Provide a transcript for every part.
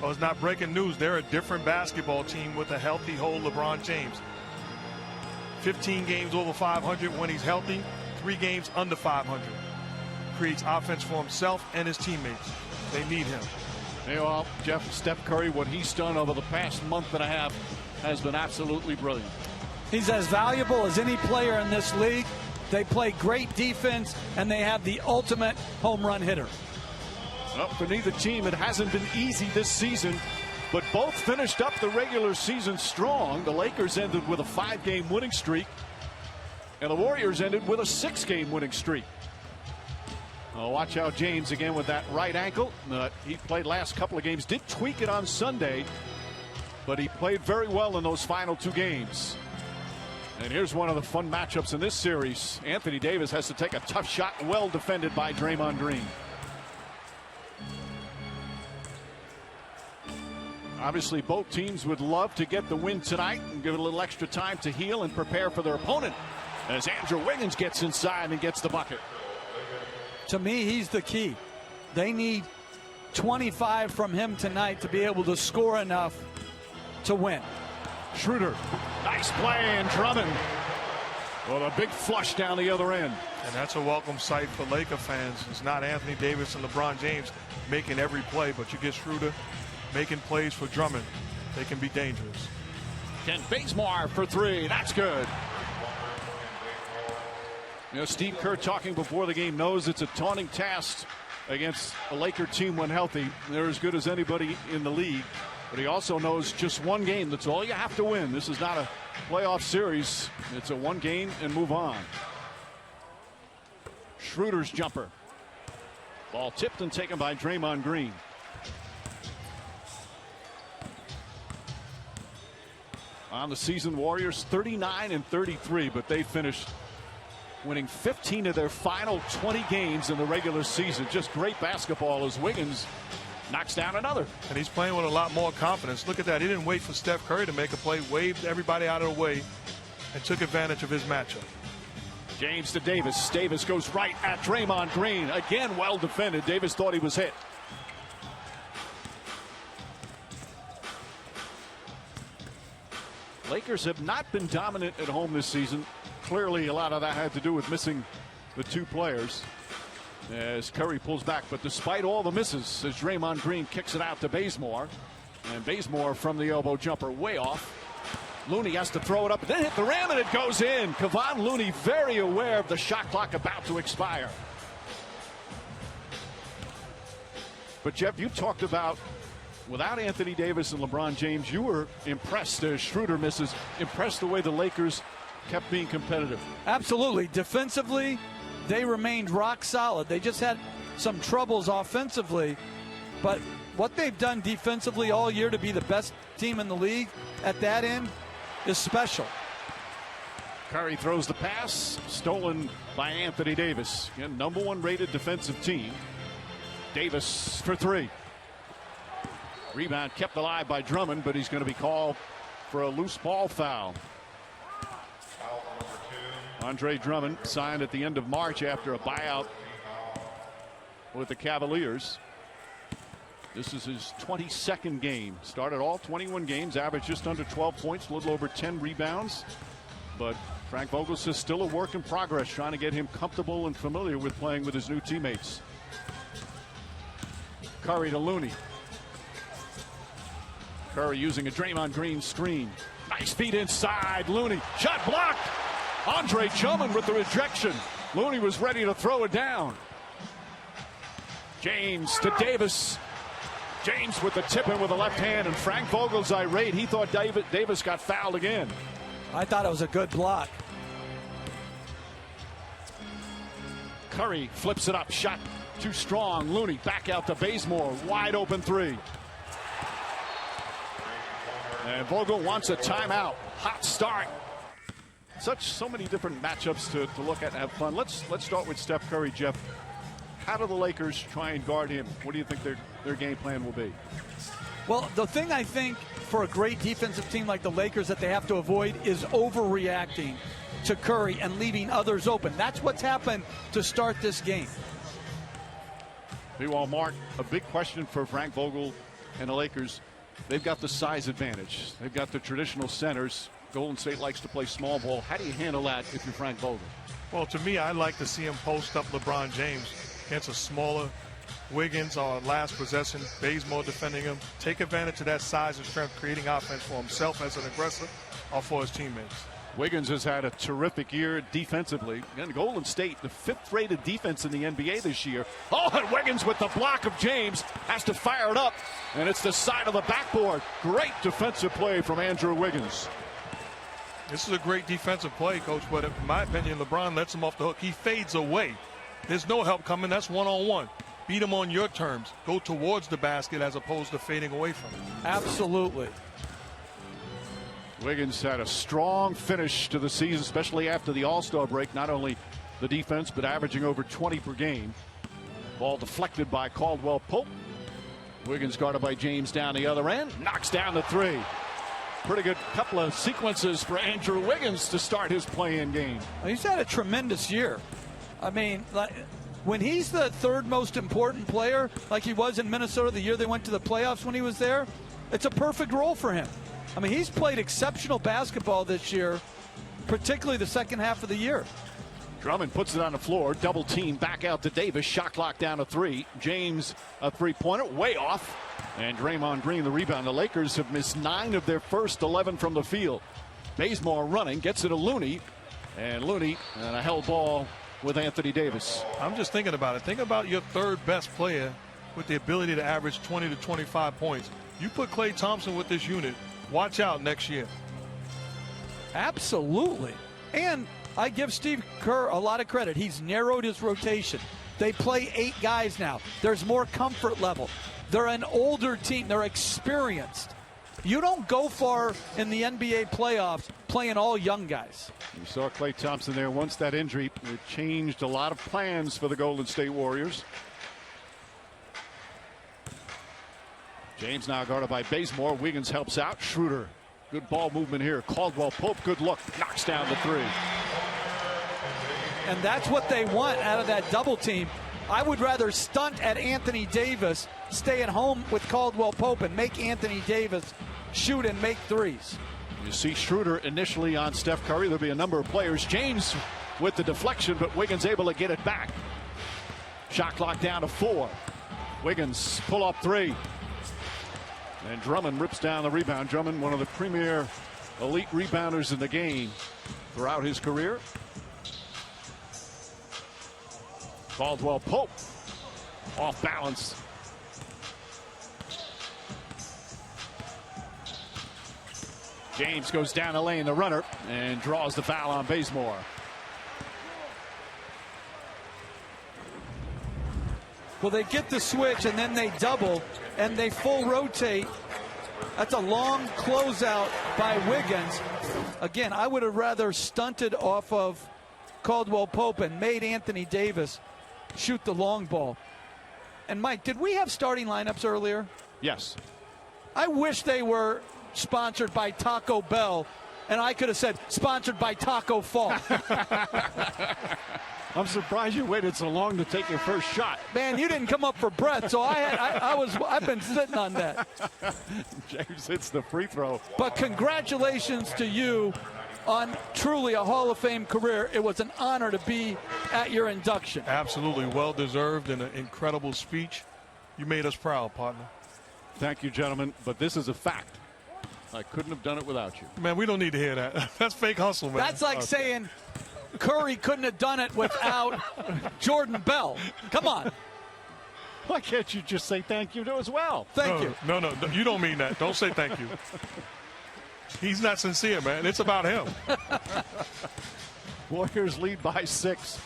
Well, it's not breaking news. They're a different basketball team with a healthy whole LeBron James. 15 games over 500 when he's healthy, 3 games under 500. Creates offense for himself and his teammates. They need him. Well, Jeff, Steph Curry, what he's done over the past month and a half has been absolutely brilliant. He's as valuable as any player in this league. They play great defense, and they have the ultimate home run hitter. Well, for neither team, it hasn't been easy this season, but both finished up the regular season strong. The Lakers ended with a 5-game winning streak, and the Warriors ended with a 6-game winning streak. Watch out, James again with that right ankle. He played last couple of games, did tweak it on Sunday, but he played very well in those final 2 games. And here's one of the fun matchups in this series. Anthony Davis has to take a tough shot, well defended by Draymond Green. Obviously, both teams would love to get the win tonight and give it a little extra time to heal and prepare for their opponent as Andrew Wiggins gets inside and gets the bucket. To me, he's the key. They need 25 from him tonight to be able to score enough to win. Schroeder, nice play, and Drummond with a big flush down the other end. And that's a welcome sight for Laker fans. It's not Anthony Davis and LeBron James making every play, but you get Schroeder making plays for Drummond. They can be dangerous. Ken Bazemore for 3. That's good. You know, Steve Kerr talking before the game knows it's a daunting task against a Laker team when healthy. They're as good as anybody in the league. But he also knows just one game. That's all you have to win. This is not a playoff series. It's a one game and move on. Schroeder's jumper. Ball tipped and taken by Draymond Green. On the season, Warriors 39-33, but they finished winning 15 of their final 20 games in the regular season. Just great basketball as Wiggins knocks down another. And he's playing with a lot more confidence. Look at that. He didn't wait for Steph Curry to make a play, waved everybody out of the way, and took advantage of his matchup. James to Davis. Davis goes right at Draymond Green. Again, well defended. Davis thought he was hit. Lakers have not been dominant at home this season. Clearly, a lot of that had to do with missing the 2 players as Curry pulls back. But despite all the misses, as Draymond Green kicks it out to Bazemore, and Bazemore from the elbow jumper way off. Looney has to throw it up, then hit the rim, and it goes in. Kevon Looney very aware of the shot clock about to expire. But Jeff, you talked about without Anthony Davis and LeBron James, you were impressed as Schroeder misses, impressed the way the Lakers kept being competitive. Absolutely. Defensively, they remained rock solid. They just had some troubles offensively. But what they've done defensively all year to be the best team in the league at that end is special. Curry throws the pass, stolen by Anthony Davis. Again, #1 rated defensive team. Davis for 3. Rebound kept alive by Drummond, but he's going to be called for a loose ball foul. Andre Drummond signed at the end of March after a buyout with the Cavaliers. This is his 22nd game. Started all 21 games, averaged just under 12 points, a little over 10 rebounds. But Frank Vogel says still a work in progress, trying to get him comfortable and familiar with playing with his new teammates. Curry to Looney. Curry using a Draymond Green screen. Nice feed inside. Looney. Shot blocked. Andre Drummond with the rejection. Looney was ready to throw it down. James to Davis. James with the tip in with the left hand, and Frank Vogel's irate. He thought Davis got fouled again. I thought it was a good block. Curry flips it up. Shot too strong. Looney back out to Bazemore. Wide open 3. And Vogel wants a timeout. Hot start. So many different matchups to look at and have fun. Let's start with Steph Curry, Jeff. How do the Lakers try and guard him? What do you think their game plan will be? Well, the thing I think for a great defensive team like the Lakers that they have to avoid is overreacting to Curry and leaving others open. That's what's happened to start this game. Meanwhile, Mark, a big question for Frank Vogel And the Lakers, they've got the size advantage. They've got the traditional centers. Golden State likes to play small ball. How do you handle that if you're Frank Vogel? Well, to me, I like to see him post up LeBron James against a smaller Wiggins on last possession, Bazemore defending him. Take advantage of that size and strength, creating offense for himself as an aggressor or for his teammates. Wiggins has had a terrific year defensively. And Golden State, the 5th-rated defense in the NBA this year. Oh, and Wiggins with the block of James has to fire it up. And it's the side of the backboard. Great defensive play from Andrew Wiggins. This is a great defensive play, Coach, but in my opinion, LeBron lets him off the hook. He fades away. There's no help coming. That's one-on-one. Beat him on your terms. Go towards the basket as opposed to fading away from it. Absolutely. Wiggins had a strong finish to the season, especially after the All-Star break. Not only the defense, but averaging over 20 per game. Ball deflected by Caldwell Pope. Wiggins guarded by James down the other end. Knocks down the three. Pretty good couple of sequences for Andrew Wiggins to start his play-in game. He's had a tremendous year. I mean, when he's the 3rd most important player, like he was in Minnesota the year they went to the playoffs when he was there, it's a perfect role for him. I mean, he's played exceptional basketball this year, particularly the second half of the year. Drummond puts it on the floor. Double team back out to Davis. Shot clock down to 3. James a three-pointer way off. And Draymond Green the rebound. The Lakers have missed 9 of their first 11 from the field. Bazemore running, gets it to Looney. And Looney and a held ball with Anthony Davis. I'm just thinking about it. Think about your 3rd best player with the ability to average 20 to 25 points. You put Klay Thompson with this unit, watch out next year. Absolutely. And I give Steve Kerr a lot of credit. He's narrowed his rotation. They play 8 guys now. There's more comfort level. They're an older team. They're experienced. You don't go far in the NBA playoffs playing all young guys. You saw Klay Thompson there. Once that injury, it changed a lot of plans for the Golden State Warriors. James now guarded by Bazemore. Wiggins helps out. Schroeder, good ball movement here. Caldwell Pope, good look. Knocks down the 3. And that's what they want out of that double team. I would rather stunt at Anthony Davis, stay at home with Caldwell Pope, and make Anthony Davis shoot and make threes. You see Schroeder initially on Steph Curry. There'll be a number of players. James with the deflection, but Wiggins able to get it back. Shot clock down to 4. Wiggins pull up 3. And Drummond rips down the rebound. Drummond, one of the premier elite rebounders in the game throughout his career. Caldwell Pope off balance. James goes down the lane, the runner, and draws the foul on Bazemore. Well, they get the switch and then they double and they full rotate. That's a long closeout by Wiggins. Again, I would have rather stunted off of Caldwell Pope and made Anthony Davis shoot the long ball. And Mike, did we have starting lineups earlier? Yes. I wish they were sponsored by Taco Bell, and I could have said sponsored by Taco Fall. I'm surprised you waited so long to take your first shot. Man, you didn't come up for breath, so I've been sitting on that. James hits the free throw. But congratulations to you on truly a Hall of Fame career. It was an honor to be at your induction. Absolutely well deserved and an incredible speech. You made us proud, partner. Thank you, gentlemen. But this is a fact. I couldn't have done it without you. Man, we don't need to hear that. That's fake hustle, man. That's like saying Curry couldn't have done it without Jordan Bell. Come on. Why can't you just say thank you to as well? Thank you. No, you don't mean that. Don't say thank you. He's not sincere, man. It's about him. Warriors lead by 6.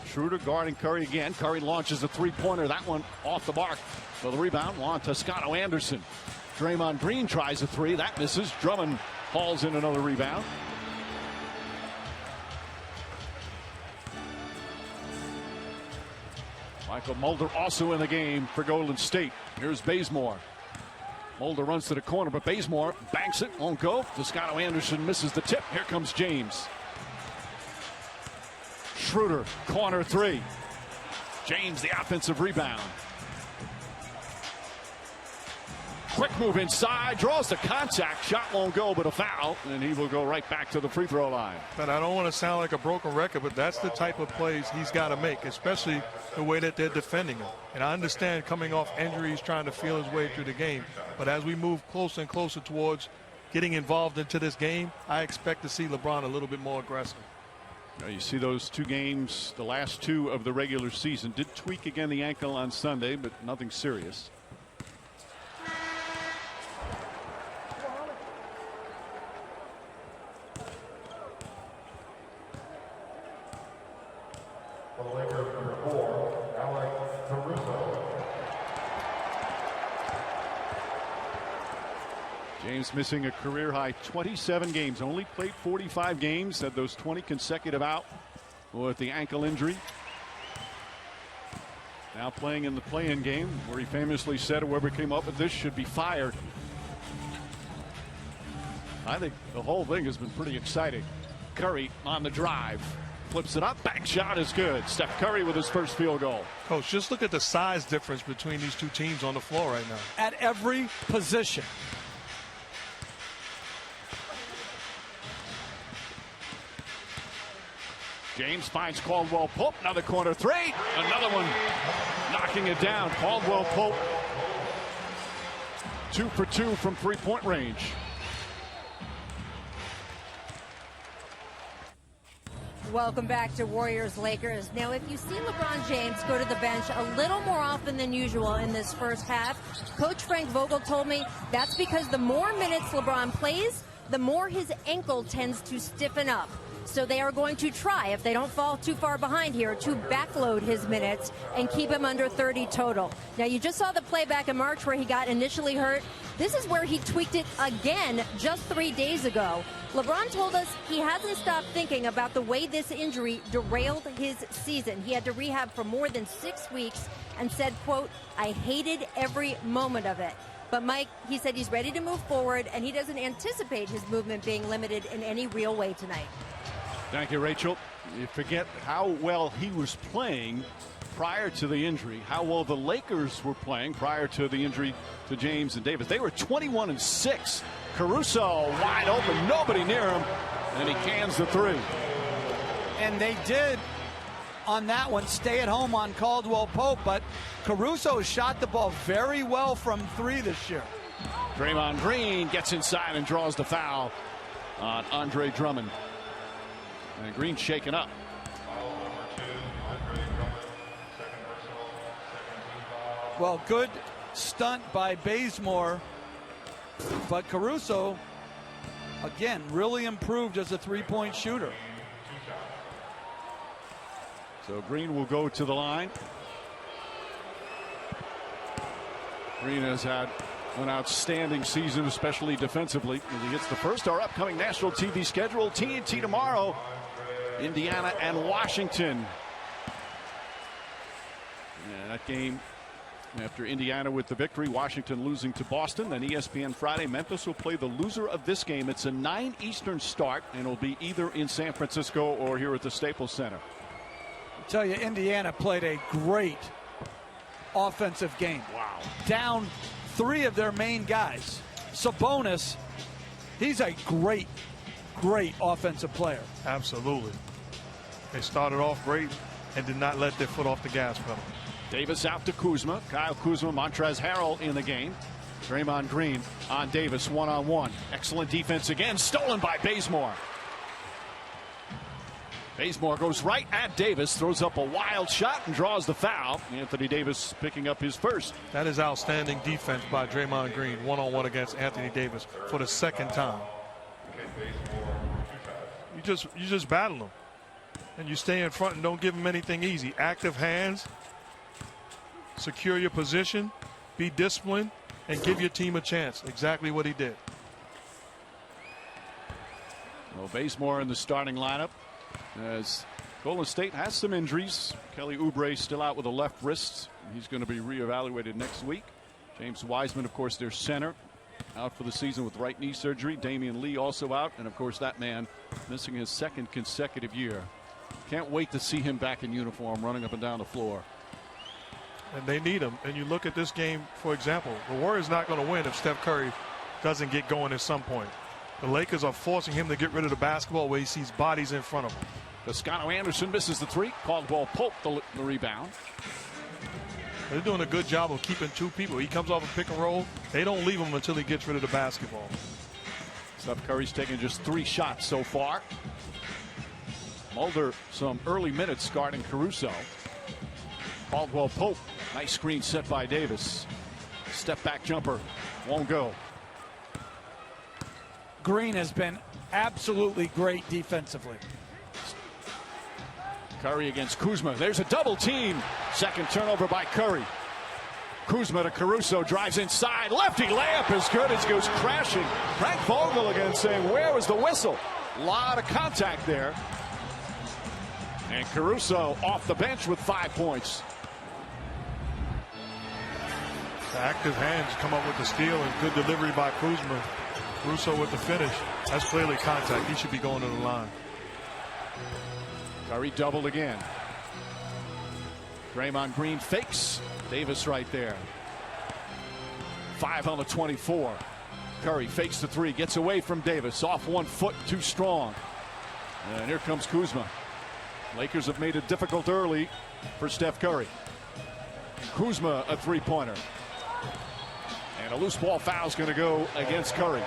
Schroeder guarding Curry again. Curry launches a three-pointer. That one off the mark. For the rebound, Juan Toscano Anderson. Draymond Green tries a 3. That misses. Drummond hauls in another rebound. Michael Mulder also in the game for Golden State. Here's Bazemore. Mulder runs to the corner, but Bazemore banks it. Won't go. Toscano Anderson misses the tip. Here comes James. Schroeder, corner 3. James, the offensive rebound. Quick move inside, draws the contact. Shot won't go, but a foul, and he will go right back to the free throw line. But I don't want to sound like a broken record, but that's the type of plays he's got to make, especially the way that they're defending him. And I understand coming off injuries, trying to feel his way through the game. But as we move closer and closer towards getting involved into this game, I expect to see LeBron a little bit more aggressive. Now you see those 2 games, the last 2 of the regular season. Did tweak again the ankle on Sunday, but nothing serious. James missing a career-high 27 games. Only played 45 games. Had those 20 consecutive out with the ankle injury. Now playing in the play-in game, where he famously said whoever came up with this should be fired. I think the whole thing has been pretty exciting. Curry on the drive. Flips it up. Bank shot is good. Steph Curry with his first field goal. Coach, just look at the size difference between these 2 teams on the floor right now. At every position. James finds Caldwell Pope. Another corner 3. Another one knocking it down. Caldwell Pope 2 for 2 from 3-point range. Welcome back to Warriors-Lakers. Now, if you see LeBron James go to the bench a little more often than usual in this first half, Coach Frank Vogel told me that's because the more minutes LeBron plays, the more his ankle tends to stiffen up. So they are going to try, if they don't fall too far behind here, to backload his minutes and keep him under 30 total. Now, you just saw the play back in March where he got initially hurt. This is where he tweaked it again just 3 days ago. LeBron told us he hasn't stopped thinking about the way this injury derailed his season. He had to rehab for more than 6 weeks and said, quote, "I hated every moment of it." But Mike, he said he's ready to move forward, and he doesn't anticipate his movement being limited in any real way tonight. Thank you, Rachel. You forget how well he was playing prior to the injury, how well the Lakers were playing prior to the injury to James and Davis. They were 21-6. Caruso wide open, nobody near him, and he cans the 3. And they did on that one stay at home on Caldwell Pope, but Caruso shot the ball very well from 3 this year. Draymond Green gets inside and draws the foul on Andre Drummond. And Green shaken up. Well, good stunt by Bazemore, but Caruso, again, really improved as a 3-point shooter. So Green will go to the line. Green has had an outstanding season, especially defensively, as he gets the first of our upcoming national TV schedule. TNT tomorrow, Indiana and Washington. And that game, after Indiana with the victory, Washington losing to Boston. Then ESPN Friday, Memphis will play the loser of this game. It's a 9 Eastern start, and it'll be either in San Francisco or here at the Staples Center. I tell you, Indiana played a great offensive game. Wow. Down 3 of their main guys. Sabonis, he's a great offensive player. Absolutely. They started off great and did not let their foot off the gas pedal. Davis out to Kuzma. Kyle Kuzma, Montrezl Harrell in the game. Draymond Green on Davis one-on-one. Excellent defense again, stolen by Bazemore. Bazemore goes right at Davis, throws up a wild shot and draws the foul. Anthony Davis picking up his first. That is outstanding defense by Draymond Green, one-on-one against Anthony Davis for the second time. You just battle him, and you stay in front and don't give him anything easy. Active hands, secure your position, be disciplined, and give your team a chance. Exactly what he did. Well, Bazemore in the starting lineup as Golden State has some injuries. Kelly Oubre still out with a left wrist. He's going to be reevaluated next week. James Wiseman, of course, their center, out for the season with right knee surgery. Damian Lee also out, and of course that man missing his 2nd consecutive year. Can't wait to see him back in uniform running up and down the floor. and they need him. And you look at this game, for example, the Warriors not going to win if Steph Curry doesn't get going at some point. The Lakers are forcing him to get rid of the basketball where he sees bodies in front of him. Toscano Anderson misses the three. Caldwell Pope the rebound. They're doing a good job of keeping two people. He comes off a pick and roll. They don't leave him until he gets rid of the basketball. Steph Curry's taken just 3 shots so far. Mulder some early minutes guarding Caruso. Caldwell Pope, nice screen set by Davis. Step back jumper won't go. Green has been absolutely great defensively. Curry against Kuzma. There's a double team. Second turnover by Curry. Kuzma to Caruso, drives inside. Lefty layup is good. It goes crashing. Frank Vogel again saying, where was the whistle? A lot of contact there. And Caruso off the bench with 5 points. The active hands come up with the steal and good delivery by Kuzma. Caruso with the finish. That's clearly contact. He should be going to the line. Curry doubled again. Draymond Green fakes. Davis right there. 5 on the 24. Curry fakes the 3, gets away from Davis. Off 1 foot, too strong. And here comes Kuzma. Lakers have made it difficult early for Steph Curry. Kuzma a 3-pointer. And a loose ball foul is going to go against Curry.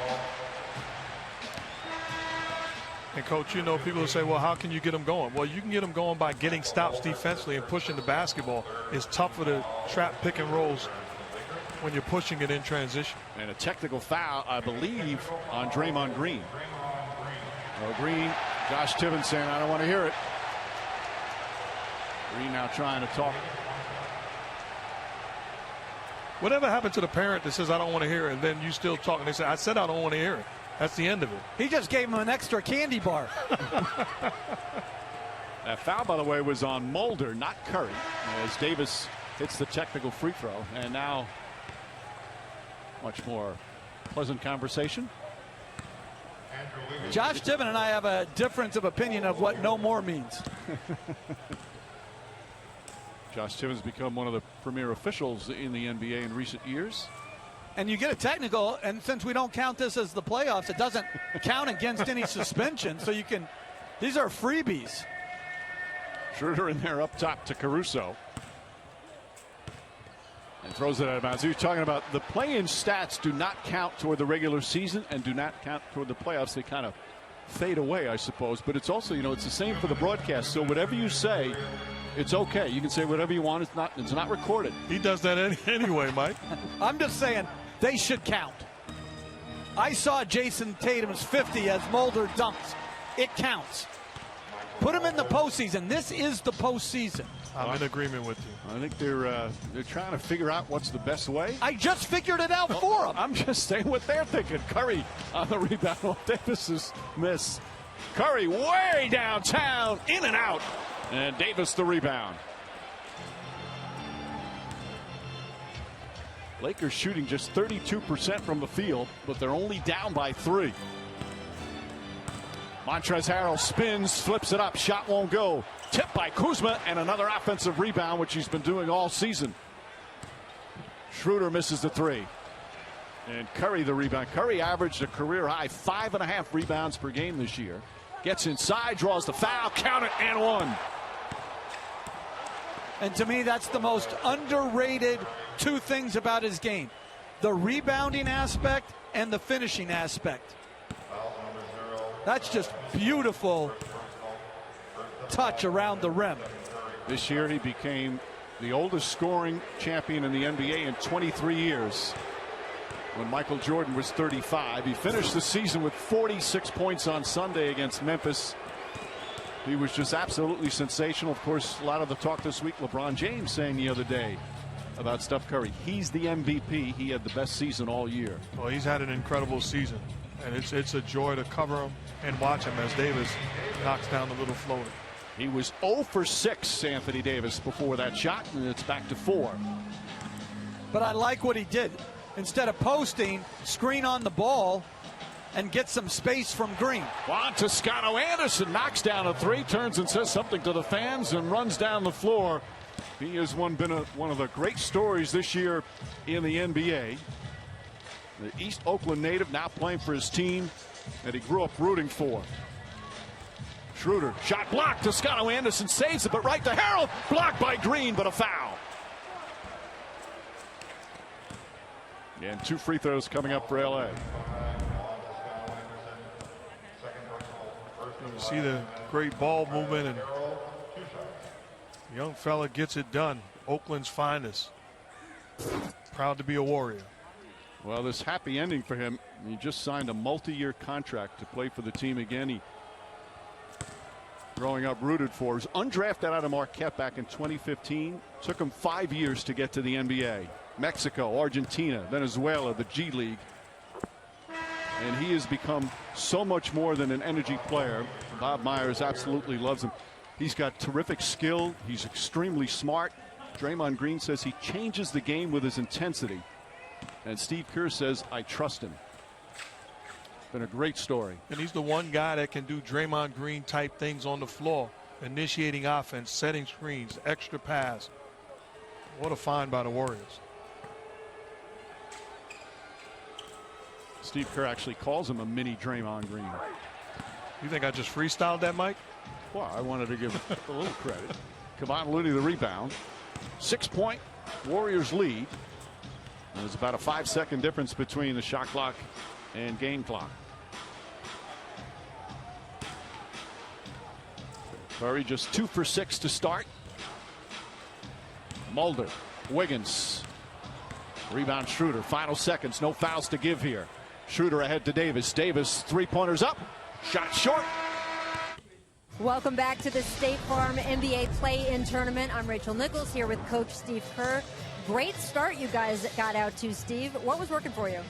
And Coach, you know, people will say, well, how can you get them going? Well, you can get them going by getting stops defensively and pushing the basketball. It's tougher to trap pick and rolls when you're pushing it in transition. And a technical foul, I believe, on Draymond Green. Well, Green, Josh Tibbins saying, I don't want to hear it. Green now trying to talk. Whatever happened to the parent that says, I don't want to hear it, and then you still talk, and they say, I said I don't want to hear it. That's the end of it. He just gave him an extra candy bar. That foul, by the way, was on Mulder, not Curry, as Davis hits the technical free throw. And now, much more pleasant conversation. Josh Tibbin and I have a difference of opinion of what no more means. Josh Tibbins become one of the premier officials in the NBA in recent years. And you get a technical, and since we don't count this as the playoffs, it doesn't count against any suspension. So you can, these are freebies. Schroeder in there up top to Caruso. And throws it out of bounds. You're talking about the play-in stats do not count toward the regular season and do not count toward the playoffs. They kind of fade away, I suppose. But it's also, you know, it's the same for the broadcast. So whatever you say, it's okay. You can say whatever you want. It's not recorded. He does that anyway, Mike. I'm just saying they should count. I saw Jason Tatum's 50 as Mulder dunks. It counts. Put him in the postseason. This is the postseason. I'm in agreement with you. I think they're trying to figure out what's the best way. I just figured it out for them. I'm just saying what they're thinking. Curry on the rebound off Davis's miss. Curry way downtown, in and out. And Davis the rebound. Lakers shooting just 32% from the field, but they're only down by 3. Montrezl Harrell spins, flips it up, shot won't go. Tipped by Kuzma, and another offensive rebound, which he's been doing all season. Schroeder misses the 3. And Curry the rebound. Curry averaged a career high 5.5 rebounds per game this year. Gets inside, draws the foul, count it, and 1. And to me, that's the most underrated 2 things about his game. The rebounding aspect and the finishing aspect. That's just beautiful touch around the rim. This year he became the oldest scoring champion in the NBA in 23 years. When Michael Jordan was 35. He finished the season with 46 points on Sunday against Memphis. He was just absolutely sensational. Of course, a lot of the talk this week, LeBron James saying the other day about Steph Curry. He's the MVP. He had the best season all year. Well, he's had an incredible season. And it's a joy to cover him and watch him as Davis knocks down the little floater. He was 0 for 6, Anthony Davis, before that shot, and it's back to 4. But I like what he did. Instead of posting, screen on the ball and get some space from Green. Juan Toscano Anderson knocks down a 3, turns and says something to the fans and runs down the floor He has one of the great stories this year in the NBA. The East Oakland native now playing for his team that he grew up rooting for. Schroeder, shot blocked. Toscano Anderson saves it, but right to Harrell. Blocked by Green, but a foul. And 2 free throws coming up for LA. You see the great ball movement, and the young fella gets it done. Oakland's finest. Proud to be a Warrior. Well, this happy ending for him. He just signed a multi-year contract to play for the team again. He, growing up, rooted for. He was undrafted out of Marquette back in 2015. Took him 5 years to get to the NBA. Mexico, Argentina, Venezuela, the G League. And he has become so much more than an energy player. Bob Myers absolutely loves him. He's got terrific skill. He's extremely smart. Draymond Green says he changes the game with his intensity. And Steve Kerr says, I trust him. Been a great story. And he's the one guy that can do Draymond Green type things on the floor. Initiating offense, setting screens, extra pass. What a find by the Warriors. Steve Kerr actually calls him a mini Draymond Green. You think I just freestyled that, Mike? Well, I wanted to give a little credit. Kevon Looney the rebound. 6-point Warriors lead. There's about a 5-second difference between the shot clock and game clock. Curry just 2 for 6 to start. Mulder, Wiggins. Rebound Schroeder. Final seconds. No fouls to give here. Schroeder ahead to Davis. Davis, 3-pointers up. Shot short. Welcome back to the State Farm NBA Play-In Tournament. I'm Rachel Nichols here with Coach Steve Kerr. Great start you guys got out to, Steve. What was working for you?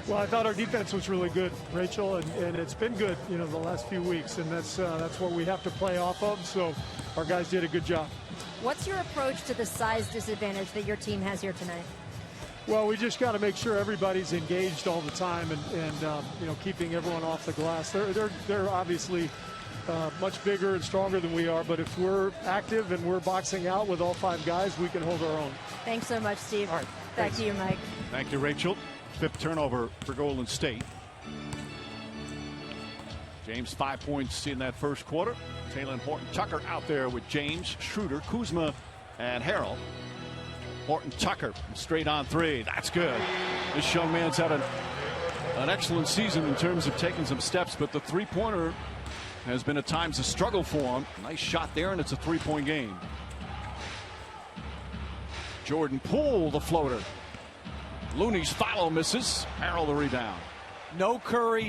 Well, I thought our defense was really good, Rachel, and it's been good, you know, the last few weeks, and that's what we have to play off of. So our guys did a good job. What's your approach to the size disadvantage that your team has here tonight? Well, we just got to make sure everybody's engaged all the time, and you know, keeping everyone off the glass. They're obviously much bigger and stronger than we are, but if we're active and we're boxing out with all 5 guys, we can hold our own. Thanks so much, Steve. All right, back to you, Mike. Thank you, Rachel. 5th turnover for Golden State. James 5 points in that first quarter. Taylor Horton Tucker out there with James, Schroeder, Kuzma, and Harrell. Horton Tucker straight on 3. That's good. This young man's had an excellent season in terms of taking some steps, but the 3-pointer has been at times a struggle for him. Nice shot there, and it's a 3-point game. Jordan Poole, the floater. Looney's follow misses. Harrell the rebound. No Curry.